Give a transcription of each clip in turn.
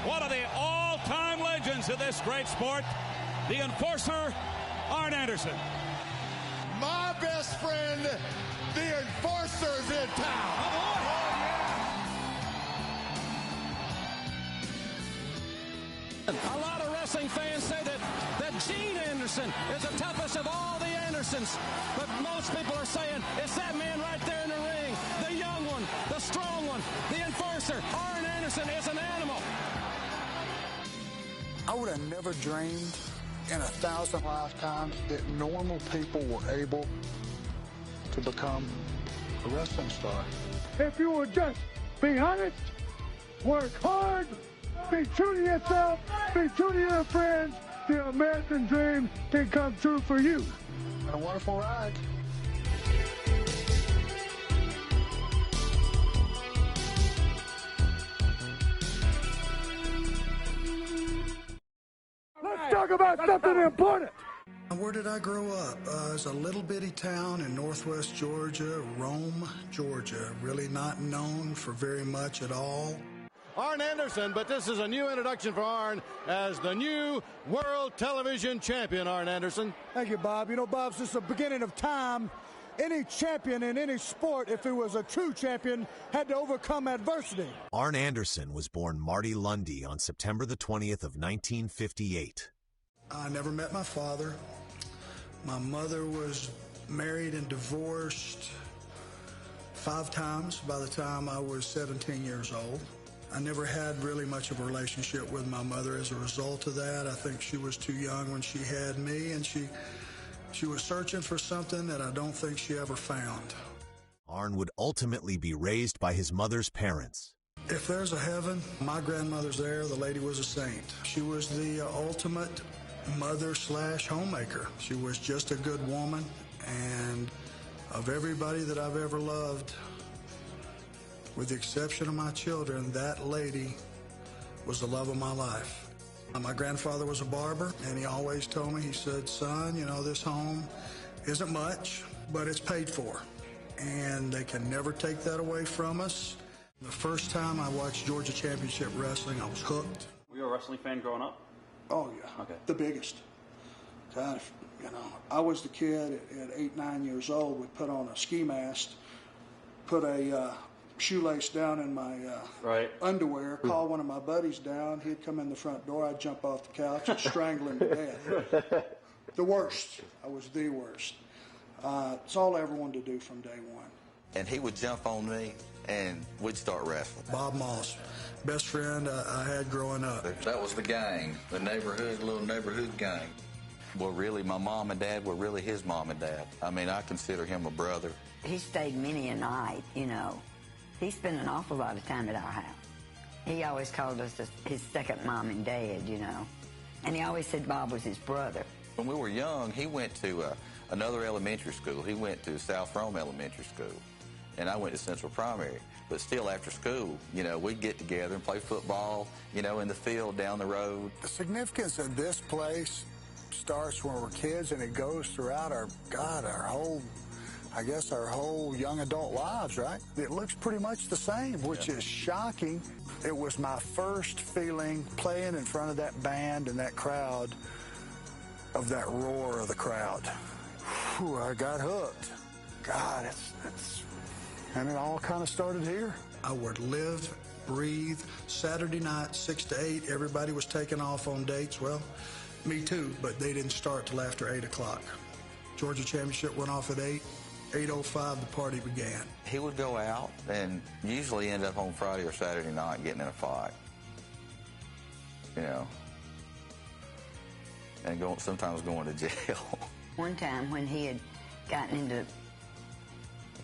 one of the all-time legends of this great sport, the enforcer, Arn Anderson. My best friend, the enforcer's in town. A lot of wrestling fans say that Gene Anderson is the toughest of all the Andersons, but most people are saying it's that man right there in the ring, the young one, the strong one, the enforcer. Arn Anderson is an animal. I would have never dreamed in 1,000 lifetimes that normal people were able to become a wrestling star. If you would just be honest, work hard, be true to yourself, be true to your friends, the American dream can come true for you. A wonderful ride. Let's talk about something important. Where did I grow up? It's a little bitty town in northwest Georgia, Rome, Georgia. Really not known for very much at all. Arn Anderson, but this is a new introduction for Arn as the new World Television Champion, Arn Anderson. Thank you, Bob. You know, Bob, since the beginning of time, any champion in any sport, if he was a true champion, had to overcome adversity. Arn Anderson was born Marty Lunde on September the 20th of 1958. I never met my father. My mother was married and divorced 5 times by the time I was 17 years old. I never had really much of a relationship with my mother as a result of that. I think she was too young when she had me, and she was searching for something that I don't think she ever found. Arn would ultimately be raised by his mother's parents. If there's a heaven, my grandmother's there. The lady was a saint. She was the ultimate mother/homemaker. She was just a good woman, and of everybody that I've ever loved, with the exception of my children, that lady was the love of my life. My grandfather was a barber, and he always told me, he said, son, you know, this home isn't much, but it's paid for, and they can never take that away from us. The first time I watched Georgia Championship Wrestling, I was hooked. Were you a wrestling fan growing up? Oh, yeah. Okay. The biggest. God, you know, I was the kid at 8, 9 years old, would put on a ski mask, put a shoelace down in my underwear, call one of my buddies down, he'd come in the front door, I'd jump off the couch and strangle him to death. The worst. I was the worst. It's all I ever wanted to do from day one. And he would jump on me, and we'd start wrestling. Bob Moss, best friend I had growing up. That was the gang, the little neighborhood gang. Well, really, my mom and dad were really his mom and dad. I mean, I consider him a brother. He stayed many a night, you know. He spent an awful lot of time at our house. He always called us his second mom and dad, you know. And he always said Bob was his brother. When we were young, he went to another elementary school. He went to South Rome Elementary School. And I went to Central Primary. But still, after school, you know, we'd get together and play football, you know, in the field down the road. The significance of this place starts when we're kids, and it goes throughout our whole young adult lives, right? It looks pretty much the same, which is shocking. It was my first feeling playing in front of that band and that crowd, of that roar of the crowd. Whew, I got hooked. God, and it all kind of started here. I would live, breathe. Saturday night, 6 to 8, everybody was taking off on dates. Well, me too, but they didn't start till after 8 o'clock. Georgia Championship went off at 8. 8:05, the party began. He would go out and usually end up on Friday or Saturday night getting in a fight, you know, and sometimes going to jail. One time when he had gotten into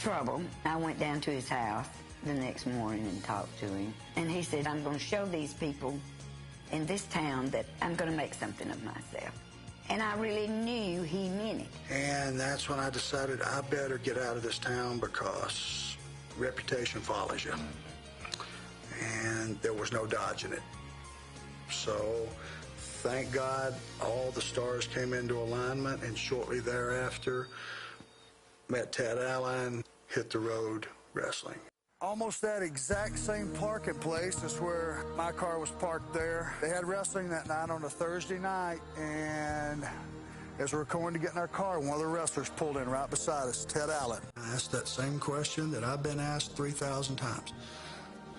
trouble, I went down to his house the next morning and talked to him. And he said, I'm going to show these people in this town that I'm going to make something of myself. And I really knew he meant it. And that's when I decided I better get out of this town because reputation follows you. And there was no dodging it. So, thank God, all the stars came into alignment, and shortly thereafter, met Ted Allen, hit the road wrestling. Almost that exact same parking place is where my car was parked there. They had wrestling that night on a Thursday night, and as we were going to get in our car, one of the wrestlers pulled in right beside us, Ted Allen. I asked that same question that I've been asked 3,000 times.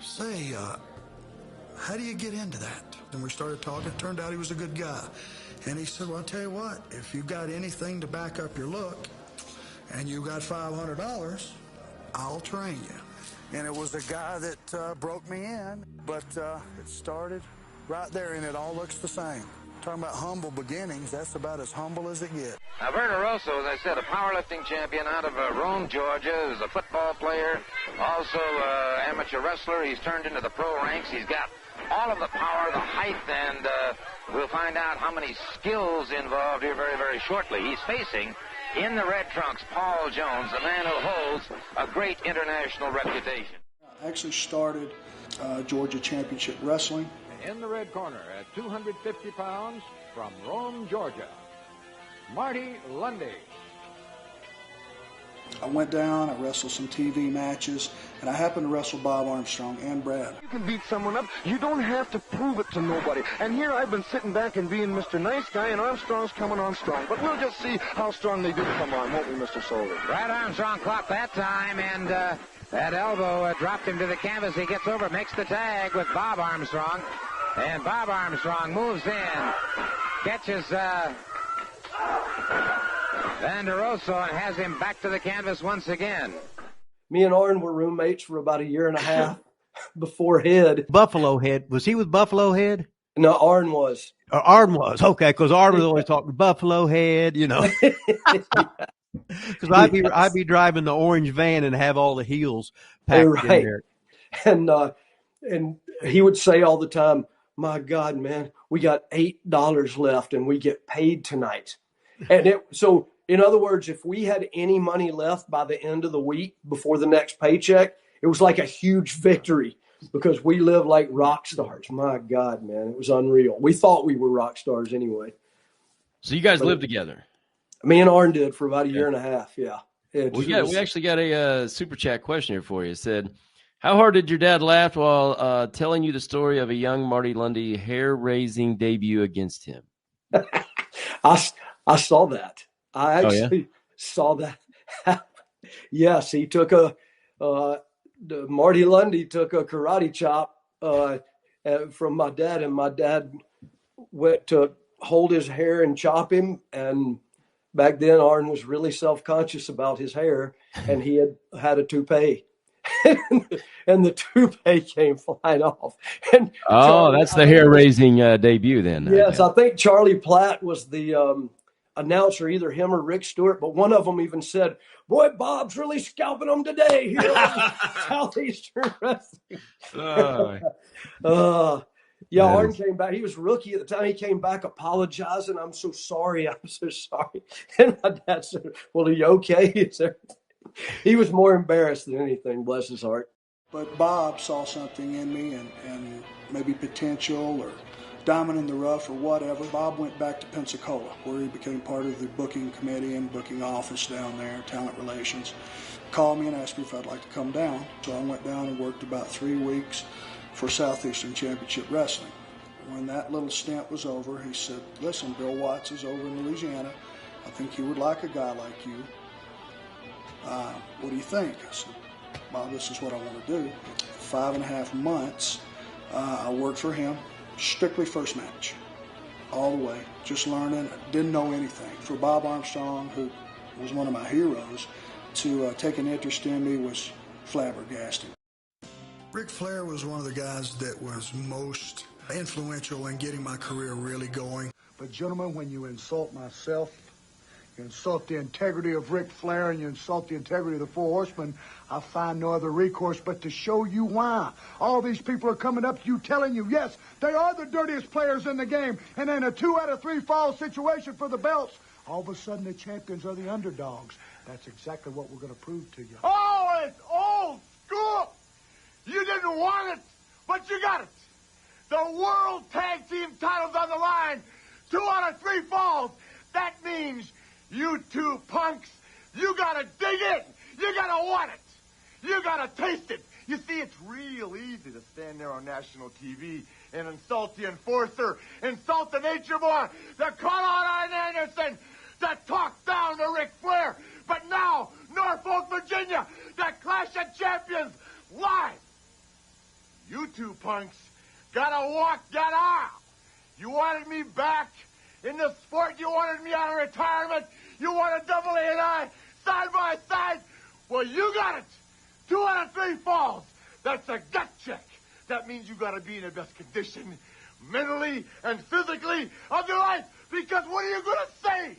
Say, how do you get into that? And we started talking. It turned out he was a good guy. And he said, well, I'll tell you what, if you got anything to back up your look and you got $500, I'll train you. And it was a guy that broke me in, but it started right there, and it all looks the same. Talking about humble beginnings, that's about as humble as it gets. Now, Werner Rosso, as I said, a powerlifting champion out of Rome, Georgia, is a football player, also amateur wrestler. He's turned into the pro ranks. He's got all of the power, the height, and we'll find out how many skills involved here very, very shortly. He's facing, in the red trunks, Paul Jones, a man who holds a great international reputation. I actually started Georgia Championship Wrestling. In the red corner at 250 pounds from Rome, Georgia, Marty Lunde. I went down, I wrestled some TV matches, and I happened to wrestle Bob Armstrong and Brad. You can beat someone up. You don't have to prove it to nobody. And here I've been sitting back and being Mr. Nice Guy, and Armstrong's coming on strong. But we'll just see how strong they do come on, won't we, Mr. Solder? Brad Armstrong caught that time, and that elbow dropped him to the canvas. He gets over, makes the tag with Bob Armstrong. And Bob Armstrong moves in, catches Vanderoso and has him back to the canvas once again. Me and Arn were roommates for about a year and a half before Head. Buffalo Head. Was he with Buffalo Head? No, Arn was. Arn was. Okay, because Arn was always talking Buffalo Head, you know. Because I'd be driving the orange van and have all the heels packed in there. And he would say all the time, my God, man, we got $8 left and we get paid tonight. And so, in other words, if we had any money left by the end of the week before the next paycheck, it was like a huge victory because we lived like rock stars. My God, man, it was unreal. We thought we were rock stars anyway. So you guys lived together? Me and Arn did for about a year and a half, yeah. We actually got a super chat question here for you. It said, how hard did your dad laugh while telling you the story of a young Marty Lunde hair-raising debut against him? I saw that. I actually saw that happen. Yes, he took Marty Lunde took a karate chop from my dad, and my dad went to hold his hair and chop him. And back then, Arn was really self-conscious about his hair, and he had a toupee. And the toupee came flying off. And that's the hair-raising debut then. Yes, I think Charlie Platt was the announcer, either him or Rick Stewart, but one of them even said, boy, Bob's really scalping them today here on Southeastern Wrestling. Arn came back. He was rookie at the time. He came back apologizing. I'm so sorry. And my dad said, well, are you okay? He was more embarrassed than anything, bless his heart. But Bob saw something in me and maybe potential or diamond in the rough or whatever. Bob went back to Pensacola, where he became part of the booking committee and booking office down there, talent relations. Called me and asked me if I'd like to come down. So I went down and worked about 3 weeks for Southeastern Championship Wrestling. When that little stint was over, he said, listen, Bill Watts is over in Louisiana. I think he would like a guy like you. What do you think? I said, Bob, this is what I want to do. 5.5 months, I worked for him, strictly first match, all the way, just learning, didn't know anything. For Bob Armstrong, who was one of my heroes, to take an interest in me was flabbergasting. Ric Flair was one of the guys that was most influential in getting my career really going. But gentlemen, when you insult myself, you insult the integrity of Ric Flair, and you insult the integrity of the Four Horsemen, I find no other recourse but to show you why. All these people are coming up to you telling you, yes, they are the dirtiest players in the game, and in a 2 out of 3 fall situation for the belts, all of a sudden the champions are the underdogs. That's exactly what we're going to prove to you. Oh, it's old school! You didn't want it, but you got it. The World Tag Team title's on the line. 2 out of 3 falls. That means you two punks, you gotta dig in. You gotta want it. You gotta taste it. You see, it's real easy to stand there on national TV and insult the enforcer, insult the nature boy, to call out Ole Anderson, to talk down to Ric Flair. But now, Norfolk, Virginia, the Clash of Champions, live. You two punks gotta walk that aisle. You wanted me back in the sport. You wanted me out of retirement. You wanted double A and I side by side. Well, you got it. 2 out of 3 falls. That's a gut check. That means you got to be in the best condition, mentally and physically, of your life. Because what are you going to say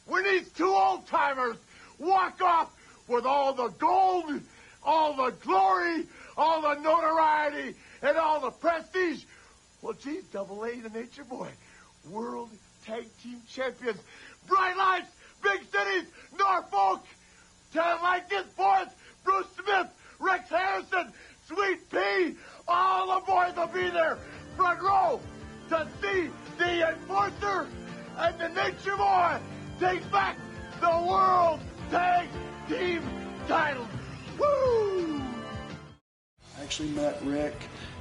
when these 2 old-timers walk off with all the gold, all the glory, all the notoriety, and all the prestige? Well, geez, double A, the Nature Boy, World Tag Team Champions, bright lights, big cities, Norfolk, talent like this, boys, Bruce Smith, Ric Anderson, Sweet Pea, all the boys will be there, front row, to see the Enforcer and the Nature Boy take back the World Tag Team titles. Woo! I actually met Rick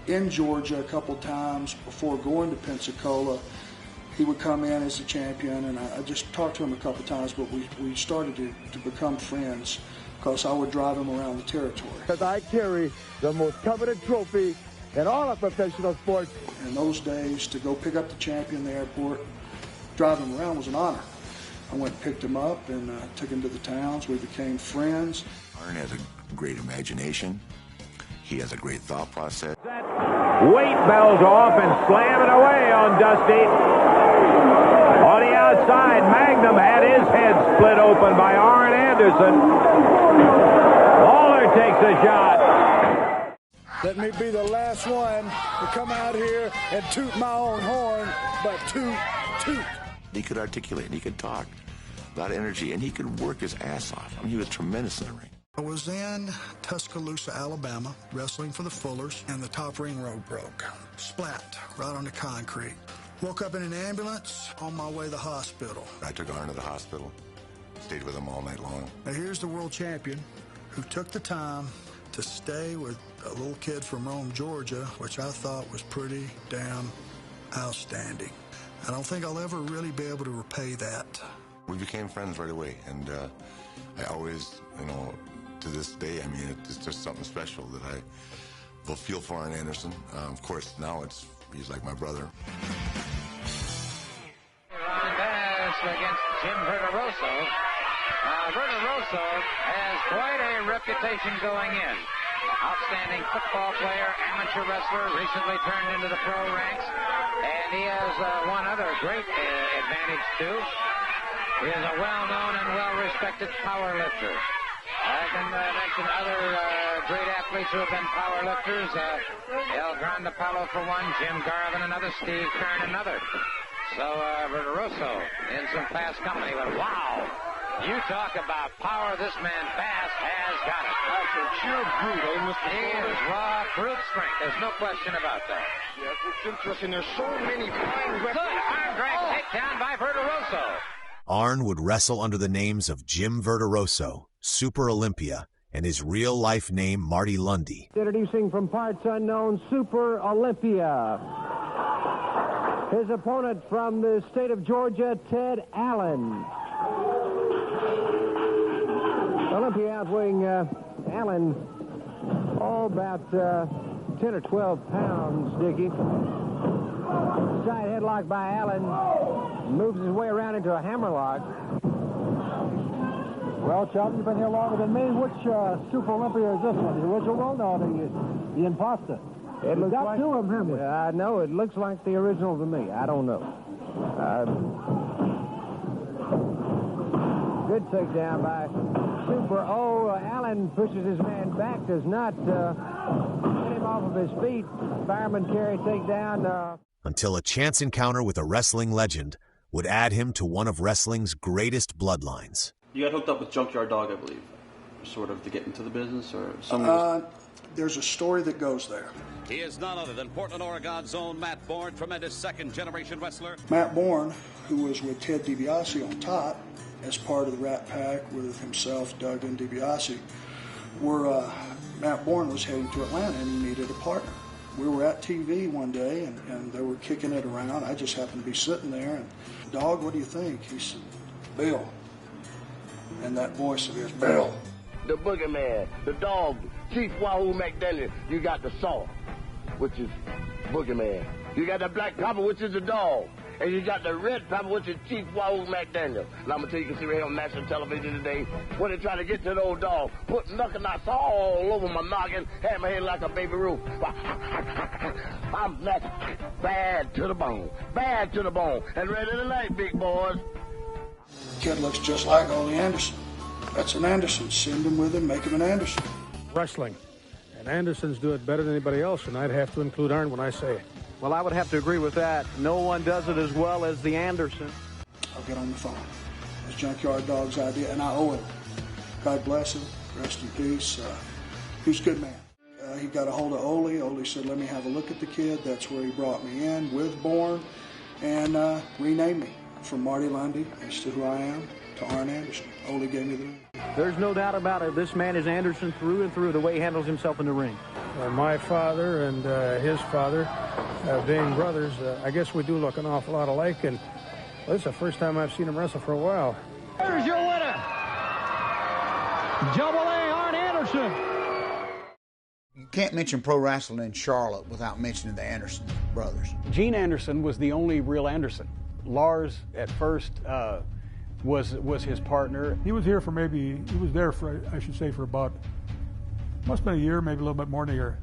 in Georgia a couple times before going to Pensacola. He would come in as a champion, and I just talked to him a couple times, but we started to become friends because I would drive him around the territory. Because I carry the most coveted trophy in all of professional sports. In those days, to go pick up the champion in the airport, drive him around was an honor. I went and picked him up and took him to the towns. We became friends. Arn has a great imagination. He has a great thought process. Weight bells off and slamming away on Dusty. On the outside, Magnum had his head split open by Arn Anderson. Lawler takes a shot. Let me be the last one to come out here and toot my own horn, but toot. He could articulate, he could talk, a lot of energy, and he could work his ass off. I mean, he was tremendous in the ring. I was in Tuscaloosa, Alabama, wrestling for the Fullers, and the top ring road broke. Splat, right on the concrete. Woke up in an ambulance on my way to the hospital. I took Arn to the hospital, stayed with him all night long. Now here's the world champion who took the time to stay with a little kid from Rome, Georgia, which I thought was pretty damn outstanding. I don't think I'll ever really be able to repay that. We became friends right away, and I always, to this day, I mean, it's just something special that I will feel for Arn Anderson. Of course, now he's like my brother. Ron Bass against Jim Verderoso. Verderoso has quite a reputation going in. Outstanding football player, amateur wrestler, recently turned into the pro ranks. And he has one other great advantage, too. He is a well-known and well-respected power lifter. I can mention other great athletes who have been power lifters. El Grande Palo for one, Jim Garvin another, Steve Kern another. So Verderoso in some fast company, but wow! You talk about power, this man Bass has got it. That's a sheer brute, Mr. He is raw brute strength. There's no question about that. Yes, it's interesting. There's so many fine weapons. Good arm drag takedown by Verderoso. Arn would wrestle under the names of Jim Verderoso, Super Olympia, and his real-life name, Marty Lunde. Introducing from parts unknown, Super Olympia. His opponent from the state of Georgia, Ted Allen. Olympia outweighing Allen, about 10 or 12 pounds, Dickie. Side headlock by Allen. Moves his way around into a hammerlock. Well, Chuck, you've been here longer than me. Which Super Olympia is this one? The original one or the imposter? It looks got like two of them, haven't we? No, it looks like the original to me. I don't know. Good takedown by Super O. Allen pushes his man back, does not get him off of his feet. Fireman carry takedown. Until a chance encounter with a wrestling legend would add him to one of wrestling's greatest bloodlines. You got hooked up with Junkyard Dog, I believe, sort of to get into the business, or something? There's a story that goes there. He is none other than Portland, Oregon's own Matt Bourne, tremendous second-generation wrestler. Matt Bourne, who was with Ted DiBiase on top as part of the Rat Pack with himself, Doug, and DiBiase, were Matt Bourne was heading to Atlanta and he needed a partner. We were at TV one day and they were kicking it around. I just happened to be sitting there and, "Dog, what do you think?" He said, "Bill." And that voice of his, "Bill." The boogeyman, the dog, Chief Wahoo McDaniel. You got the saw, which is boogeyman. You got the black pepper, which is the dog. And you got the red pepper, which is Chief Wahoo McDaniel. And I'm going to tell you, can see right here on national television today, when they try to get to the old dog, put knuckle knots all over my noggin, had my head like a baby roof. I'm bad to the bone, bad to the bone. And ready tonight, big boys. Kid looks just like Ole Anderson. That's an Anderson. Send him with him, make him an Anderson. Wrestling. And Andersons do it better than anybody else, and I'd have to include Arn when I say it. Well, I would have to agree with that. No one does it as well as the Anderson. I'll get on the phone. It was Junkyard Dog's idea, and I owe him. God bless him. Rest in peace. He was a good man. He got a hold of Ole. Ole said, "Let me have a look at the kid." That's where he brought me in with Bourne and renamed me from Marty Lunde, as to who I am, to Arn Anderson. Ole gave me the name. There's no doubt about it. This man is Anderson through and through, the way he handles himself in the ring. My father and his father, being brothers, I guess we do look an awful lot alike, and well, this is the first time I've seen him wrestle for a while. Here's your winner, Double A Arn Anderson. You can't mention pro wrestling in Charlotte without mentioning the Anderson brothers. Gene Anderson was the only real Anderson. Lars, at first, was his partner. He was here for he was there for, I should say, for about, must have been a year, maybe a little bit more than a year.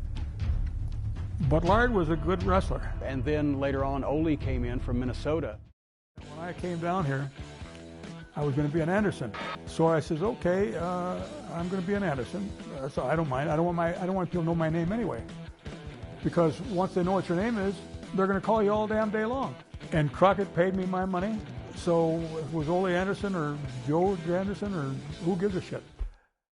But Lard was a good wrestler. And then later on, Ole came in from Minnesota. When I came down here, I was going to be an Anderson. So I says, okay, I'm going to be an Anderson. So I don't mind. I don't want people to know my name anyway. Because once they know what your name is, they're going to call you all damn day long. And Crockett paid me my money. So if it was Ole Anderson or Joe Anderson or who gives a shit?